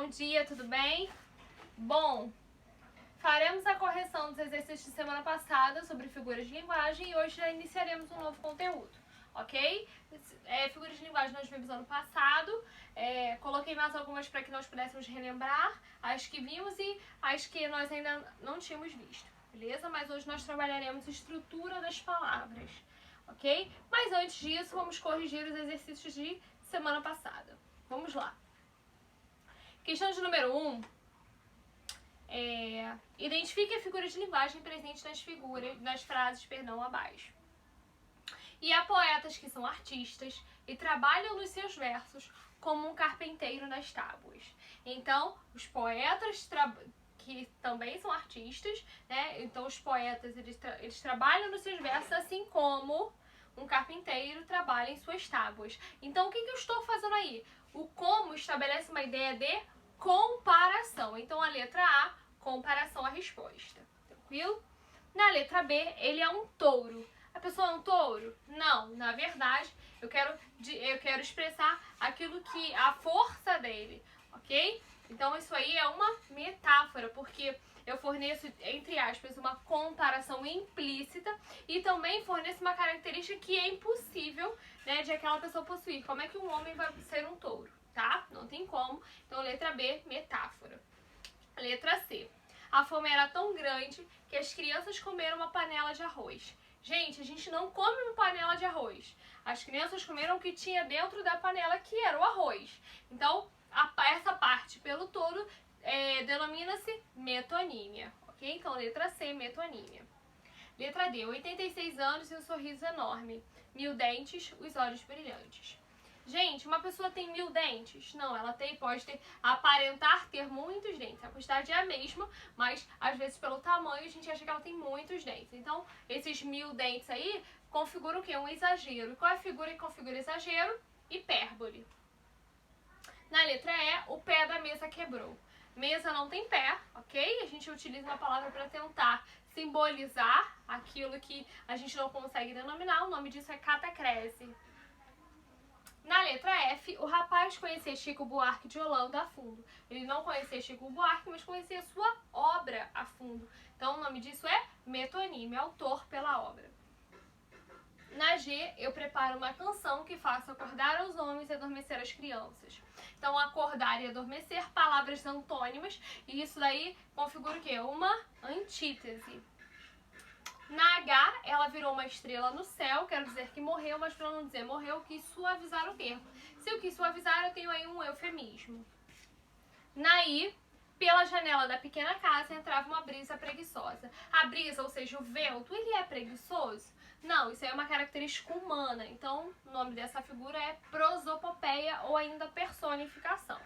bom dia, tudo bem? Bom, faremos a correção dos exercícios de semana passada sobre figuras de linguagem e hoje já iniciaremos um novo conteúdo, ok? Figuras de linguagem nós vimos ano passado, coloquei mais algumas para que nós pudéssemos relembrar as que vimos e as que nós ainda não tínhamos visto, beleza? Mas hoje nós trabalharemos estrutura das palavras, ok? Mas antes disso, vamos corrigir os exercícios de semana passada. Vamos lá. Questão de número 1. Identifique a figura de linguagem presente nas frases abaixo. E há poetas que são artistas e trabalham nos seus versos como um carpinteiro nas tábuas. Então, os poetas que também são artistas, né? Então, os poetas eles trabalham nos seus versos assim como um carpinteiro trabalha em suas tábuas. Então, o que eu estou fazendo aí? O como estabelece uma ideia de comparação. Então, a letra A, comparação à resposta. Tranquilo? Na letra B, ele é um touro. A pessoa é um touro? Não. Na verdade, eu quero expressar aquilo que a força dele, ok? Então, isso aí é uma metáfora, porque eu forneço, entre aspas, uma comparação implícita e também forneço uma característica que é impossível, né, de aquela pessoa possuir. Como é que um homem vai ser um touro? Tá? Não tem como. Então, letra B, metáfora. Letra C. A fome era tão grande que as crianças comeram uma panela de arroz. Gente, a gente não come uma panela de arroz. As crianças comeram o que tinha dentro da panela, que era o arroz. Então, essa parte pelo todo denomina-se metonímia. Ok? Então, letra C, metonímia. Letra D. 86 anos e um sorriso enorme. 1000 dentes, os olhos brilhantes. Gente, uma pessoa tem 1000 dentes? Não, ela pode aparentar ter muitos dentes. A quantidade é a mesma, mas às vezes pelo tamanho a gente acha que ela tem muitos dentes. Então, esses 1000 dentes aí configuram o quê? Um exagero. E qual é a figura que configura exagero? Hipérbole. Na letra E, o pé da mesa quebrou. Mesa não tem pé, ok? A gente utiliza uma palavra para tentar simbolizar aquilo que a gente não consegue denominar. O nome disso é catacrese. Na letra F, o rapaz conhecia Chico Buarque de Holanda a fundo. Ele não conhecia Chico Buarque, mas conhecia sua obra a fundo. Então, o nome disso é metonímia, autor pela obra. Na G, eu preparo uma canção que faça acordar os homens e adormecer as crianças. Então, acordar e adormecer, palavras antônimas, e isso daí configura o quê? Uma antítese. Na H, ela virou uma estrela no céu, quero dizer que morreu, mas para não dizer morreu, eu quis suavizar o termo. Se eu quis suavizar, eu tenho aí um eufemismo. Na I, pela janela da pequena casa entrava uma brisa preguiçosa. A brisa, ou seja, o vento, ele é preguiçoso? Não, isso aí é uma característica humana. Então, o nome dessa figura é prosopopeia ou ainda personificação.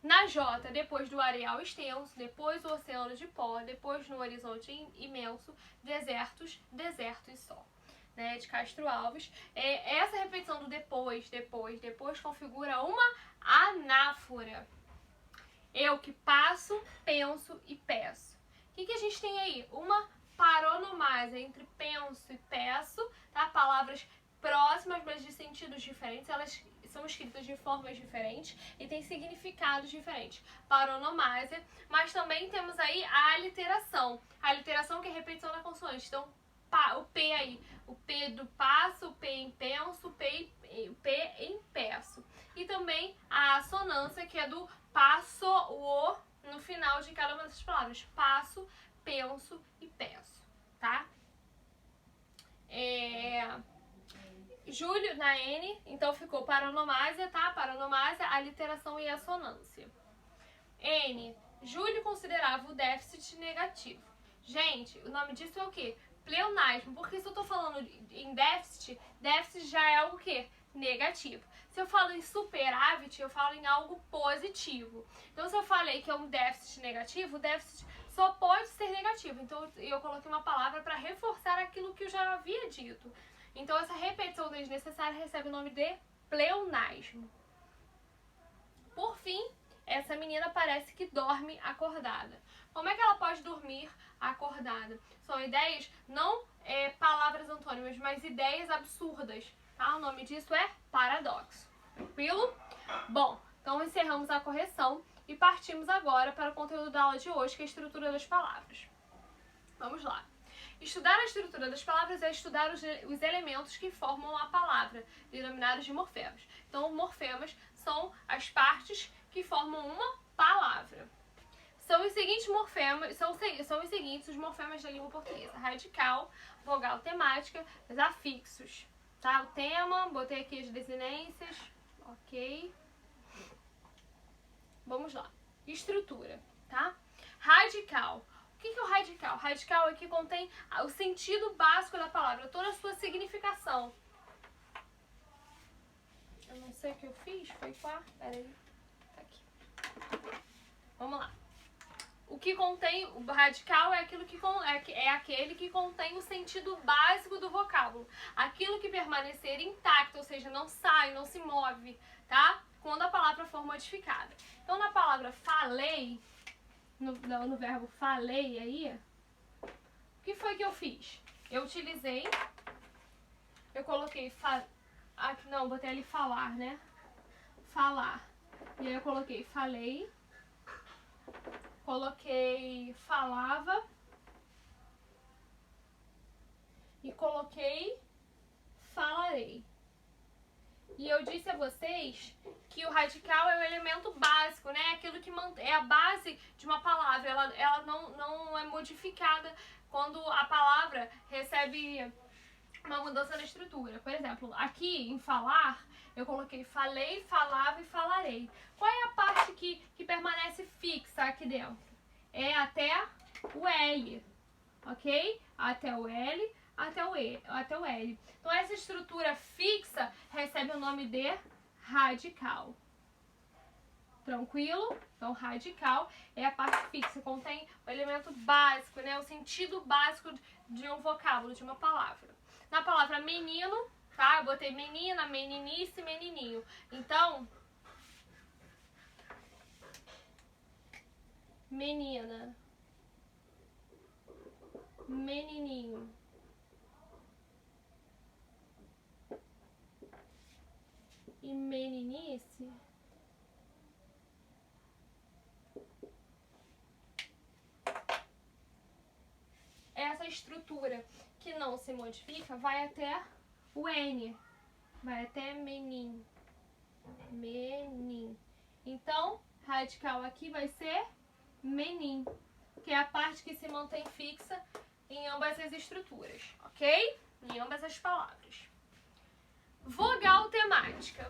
Na J, depois do areal extenso, depois do oceano de pó, depois no horizonte imenso, desertos, deserto e só. Né, de Castro Alves. Essa repetição do depois configura uma anáfora. Eu que passo, penso e peço. O que a gente tem aí? Uma paronomásia entre penso e peço, tá? Palavras próximas, mas de sentidos diferentes, elas são escritas de formas diferentes e têm significados diferentes. Paronomásia, mas também temos aí a aliteração. A aliteração que é a repetição da consoante. Então, o P aí, o P do passo, o P em penso, o P em peço. E também a assonância, que é do passo, o O, no final de cada uma dessas palavras. Passo, penso e peço, tá? Júlio, na N, então ficou paronomásia, tá? Paronomásia, aliteração e assonância. N, Júlio considerava o déficit negativo. Gente, o nome disso é o quê? Pleonasmo, porque se eu tô falando em déficit, déficit já é algo o quê? Negativo. Se eu falo em superávit, eu falo em algo positivo. Então, se eu falei que é um déficit negativo, o déficit só pode ser negativo. Então, eu coloquei uma palavra para reforçar aquilo que eu já havia dito. Então, essa repetição desnecessária recebe o nome de pleonasmo. Por fim, essa menina parece que dorme acordada. Como é que ela pode dormir acordada? São ideias, não palavras antônimas, mas ideias absurdas. Tá? O nome disso é paradoxo. Tranquilo? Bom, Então encerramos a correção e partimos agora para o conteúdo da aula de hoje, que é a estrutura das palavras. Vamos lá. Estudar a estrutura das palavras é estudar os elementos que formam a palavra, denominados de morfemas. Então, morfemas são as partes que formam uma palavra. São os seguintes morfemas, são os seguintes os morfemas da língua portuguesa: radical, vogal temática, os afixos. Tá? O tema, botei aqui as desinências, ok. Vamos lá. Estrutura, tá? Radical. O que é o radical? Radical é que contém o sentido básico da palavra, toda a sua significação. Eu não sei o que eu fiz, foi qual? Peraí. Tá aqui. Vamos lá. O que contém, o radical é aquele que contém o sentido básico do vocábulo. Aquilo que permanecer intacto, ou seja, não sai, não se move, tá? Quando a palavra for modificada. Então, na palavra falei, no verbo falei aí, o que foi que eu fiz? Eu utilizei, eu coloquei, botei ali falar, né? Falar. E aí eu coloquei falei, coloquei falava e coloquei falarei. E eu disse a vocês que o radical é o elemento básico, né? Aquilo que é a base de uma palavra. Ela não é modificada quando a palavra recebe uma mudança na estrutura. Por exemplo, aqui em falar, eu coloquei falei, falava e falarei. Qual é a parte que permanece fixa aqui dentro? É até o L, ok? Até o L, até o L. Então, essa estrutura fixa recebe o nome de radical. Tranquilo? Então, radical é a parte fixa, contém o elemento básico, né? O sentido básico de um vocábulo, de uma palavra. Na palavra menino, tá? Eu botei menina, meninice, menininho. Então, menina, menininho. E meninice, essa estrutura que não se modifica vai até o N, vai até menin, menin. Então, radical aqui vai ser menin, que é a parte que se mantém fixa em ambas as estruturas, ok? Em ambas as palavras. Vogal temática.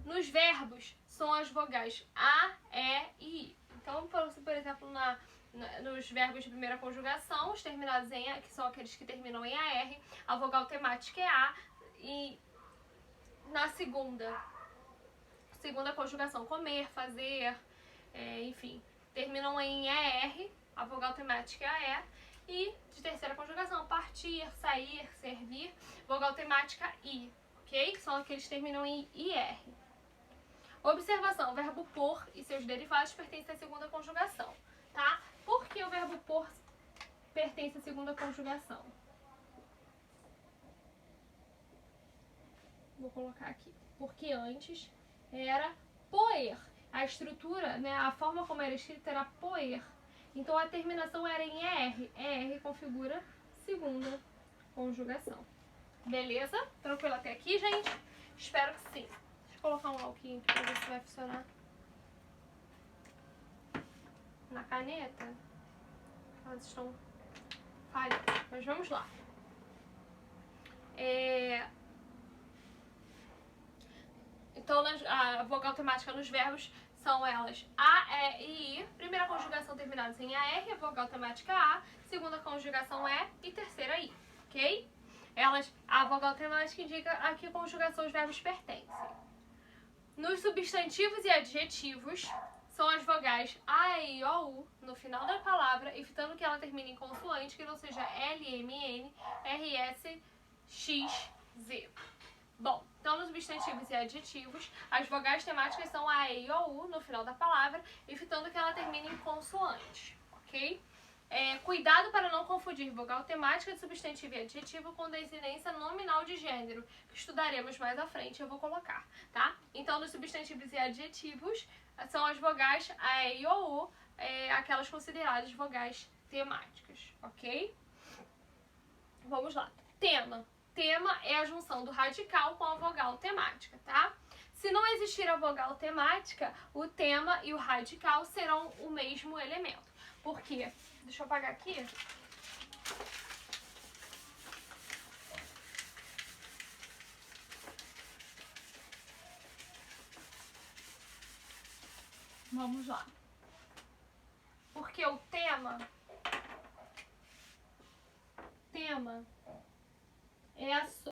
Nos verbos, são as vogais A, E e I. Então, por exemplo, nos verbos de primeira conjugação, os terminados em A, que são aqueles que terminam em AR, a vogal temática é A. E na segunda conjugação, comer, fazer, enfim, terminam em ER, a vogal temática é A, E. E de terceira conjugação, partir, sair, servir, vogal temática I. Ok? Que são aqueles que terminam em IR. Observação: o verbo por e seus derivados pertencem à segunda conjugação, tá? Por que o verbo por pertence à segunda conjugação? Vou colocar aqui. Porque antes era poer. A estrutura, né, a forma como era escrita era poer. Então a terminação era em ER. ER configura segunda conjugação. Beleza? Tranquilo até aqui, gente? Espero que sim. Deixa eu colocar um alquinho aqui pra ver se vai funcionar. Na caneta. Elas estão falhas. Mas vamos lá. Então, a vogal temática nos verbos são elas A, E e I. Primeira conjugação terminadas em AR, a vogal temática A. Segunda conjugação E e terceira I. Ok? A vogal temática indica a que conjugação os verbos pertencem. Nos substantivos e adjetivos, são as vogais A, E, I, O, U no final da palavra, evitando que ela termine em consoante, que não seja L, M, N, R, S, X, Z. Bom, então nos substantivos e adjetivos, as vogais temáticas são A, E, I, O, U no final da palavra, evitando que ela termine em consoante, ok? Cuidado para não confundir vogal temática de substantivo e adjetivo com desinência nominal de gênero, que estudaremos mais à frente, eu vou colocar, tá? Então, nos substantivos e adjetivos, são as vogais a, e, o, u, aquelas consideradas vogais temáticas, ok? Vamos lá. Tema. Tema é a junção do radical com a vogal temática, tá? Se não existir a vogal temática, o tema e o radical serão o mesmo elemento. Por quê? Deixa eu apagar aqui. Vamos lá. Porque o tema é a